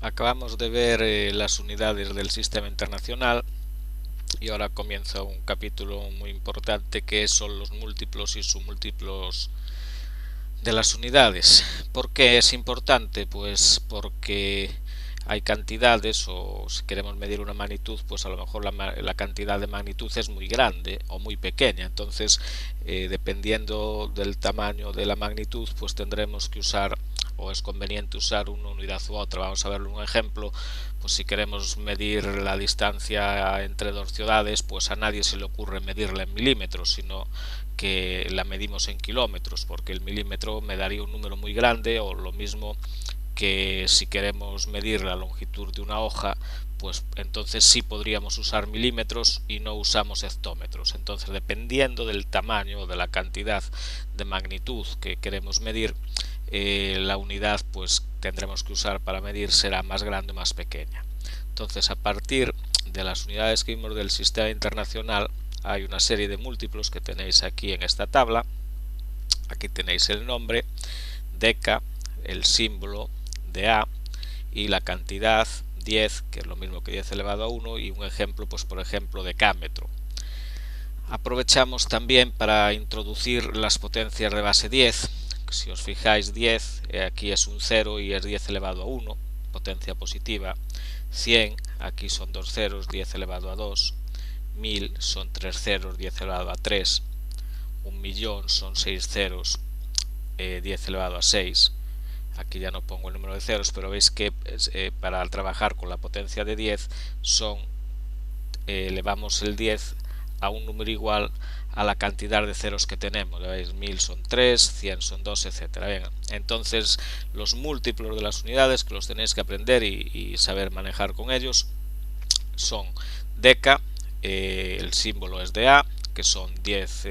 Acabamos de ver las unidades del sistema internacional y ahora comienza un capítulo muy importante que son los múltiplos y submúltiplos de las unidades. ¿Por qué es importante? Pues porque hay cantidades, o si queremos medir una magnitud, pues a lo mejor la cantidad de magnitud es muy grande o muy pequeña. Entonces, dependiendo del tamaño de la magnitud, pues tendremos que usar, o es conveniente usar una unidad u otra. Vamos a ver un ejemplo. Pues si queremos medir la distancia entre dos ciudades, pues a nadie se le ocurre medirla en milímetros, sino que la medimos en kilómetros, porque el milímetro me daría un número muy grande, o lo mismo que si queremos medir la longitud de una hoja, pues entonces sí podríamos usar milímetros y no usamos hectómetros. Entonces, dependiendo del tamaño o de la cantidad de magnitud que queremos medir, la unidad pues tendremos que usar para medir será más grande o más pequeña. Entonces, a partir de las unidades que vimos del sistema internacional, hay una serie de múltiplos que tenéis aquí en esta tabla. Aquí tenéis el nombre, deca, el símbolo de A y la cantidad 10, que es lo mismo que 10 elevado a 1, y un ejemplo, pues por ejemplo, decámetro. Aprovechamos también para introducir las potencias de base 10. Si os fijáis, 10 aquí es un 0 y es 10 elevado a 1, potencia positiva. 100, aquí son dos ceros, 10 elevado a 2. 1000 son 3 ceros, 10 elevado a 3. 1.000.000 son 6 ceros, 10 elevado a 6. Aquí ya no pongo el número de ceros, pero veis que para trabajar con la potencia de 10 elevamos el 10 a un número igual a la cantidad de ceros que tenemos. ¿Veis? 1000 son 3, 100 son 2, etcétera. Bien, entonces los múltiplos de las unidades, que los tenéis que aprender y saber manejar con ellos, son deca, el símbolo es de A, que son 10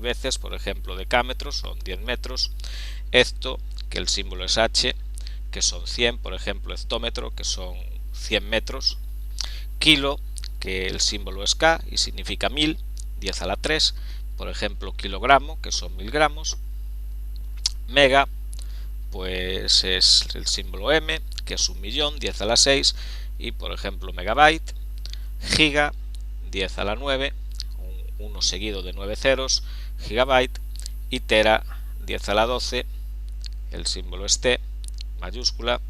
veces, por ejemplo, decámetros, son 10 metros. Hecto, que el símbolo es H, que son 100, por ejemplo, hectómetro, que son 100 metros. Kilo, que el símbolo es K y significa 1000, 10 a la 3, por ejemplo, kilogramo, que son 1000 gramos. Mega, pues es el símbolo M, que es 1.000.000, 10 a la 6, y por ejemplo, megabyte. Giga, 10 a la 9, uno seguido de 9 ceros, gigabyte. Y tera, 10 a la 12, el símbolo es T, mayúscula,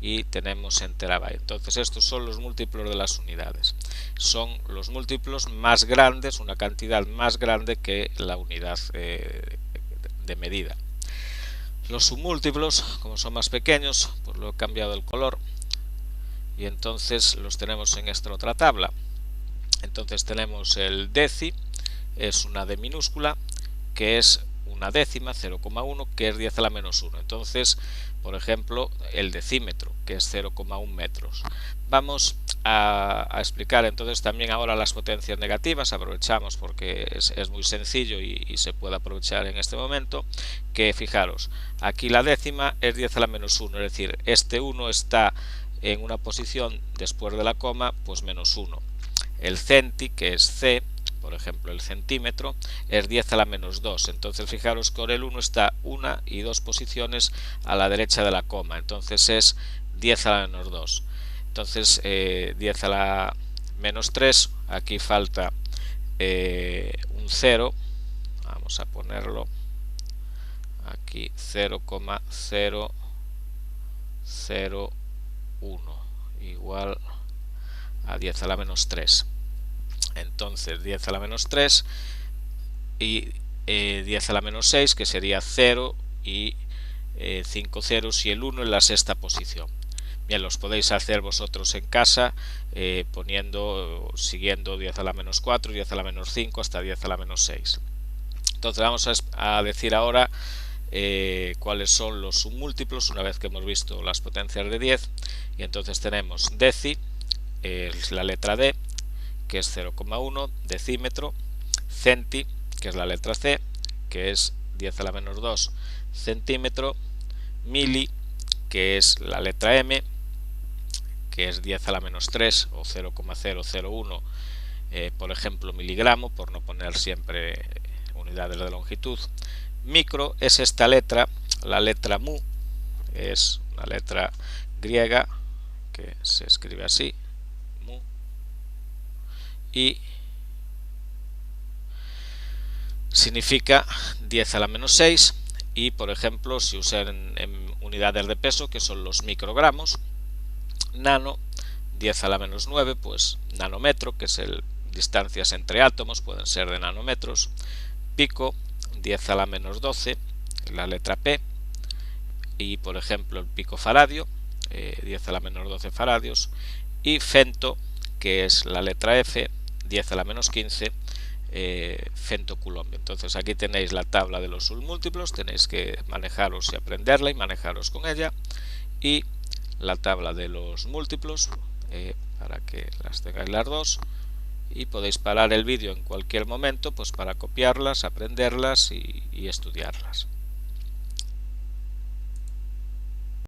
y tenemos en terabyte. Entonces estos son los múltiplos de las unidades. Son los múltiplos más grandes, una cantidad más grande que la unidad de medida. Los submúltiplos, como son más pequeños, pues lo he cambiado el color y entonces los tenemos en esta otra tabla. Entonces tenemos el deci, es una D minúscula, que es una décima, 0,1, que es 10 a la menos 1. Entonces, por ejemplo, el decímetro, que es 0,1 metros. Vamos a explicar entonces también ahora las potencias negativas. Aprovechamos porque es muy sencillo y se puede aprovechar en este momento. Que fijaros, aquí la décima es 10 a la menos 1, es decir, este 1 está en una posición después de la coma, pues menos 1. El centi, que es C, por ejemplo el centímetro, es 10 a la menos 2. Entonces fijaros que ahora el 1 está una y dos posiciones a la derecha de la coma, entonces es 10 a la menos 2. Entonces 10 a la menos 3, aquí falta un 0, vamos a ponerlo aquí, 0,001 igual a 10 a la menos 3. Entonces 10 a la menos 3 y 10 a la menos 6, que sería 0 y 5 ceros y el 1 en la sexta posición. Bien, los podéis hacer vosotros en casa siguiendo 10 a la menos 4, 10 a la menos 5 hasta 10 a la menos 6. Entonces vamos a decir ahora cuáles son los submúltiplos una vez que hemos visto las potencias de 10. Y entonces tenemos deci, es la letra D, que es 0,1, decímetro. Centi, que es la letra C, que es 10 a la menos 2 centímetro. Mili, que es la letra M, que es 10 a la menos 3 o 0,001, por ejemplo, miligramo, por no poner siempre unidades de longitud. Micro es esta letra, la letra mu, es una letra griega que se escribe así, mu, y significa 10 a la menos 6, y por ejemplo si usan en unidades de peso, que son los microgramos, nano, 10 a la menos 9, pues nanómetro, que es el distancias entre átomos, pueden ser de nanómetros, pico, 10 a la menos 12, la letra P, y por ejemplo el picofaradio, 10 a la menos 12 faradios, y femto, que es la letra F, 10 a la menos 15, femtocoulomb. Entonces aquí tenéis la tabla de los submúltiplos, tenéis que manejaros y aprenderla y manejaros con ella, y la tabla de los múltiplos, para que las tengáis las dos, y podéis parar el vídeo en cualquier momento pues para copiarlas, aprenderlas y estudiarlas.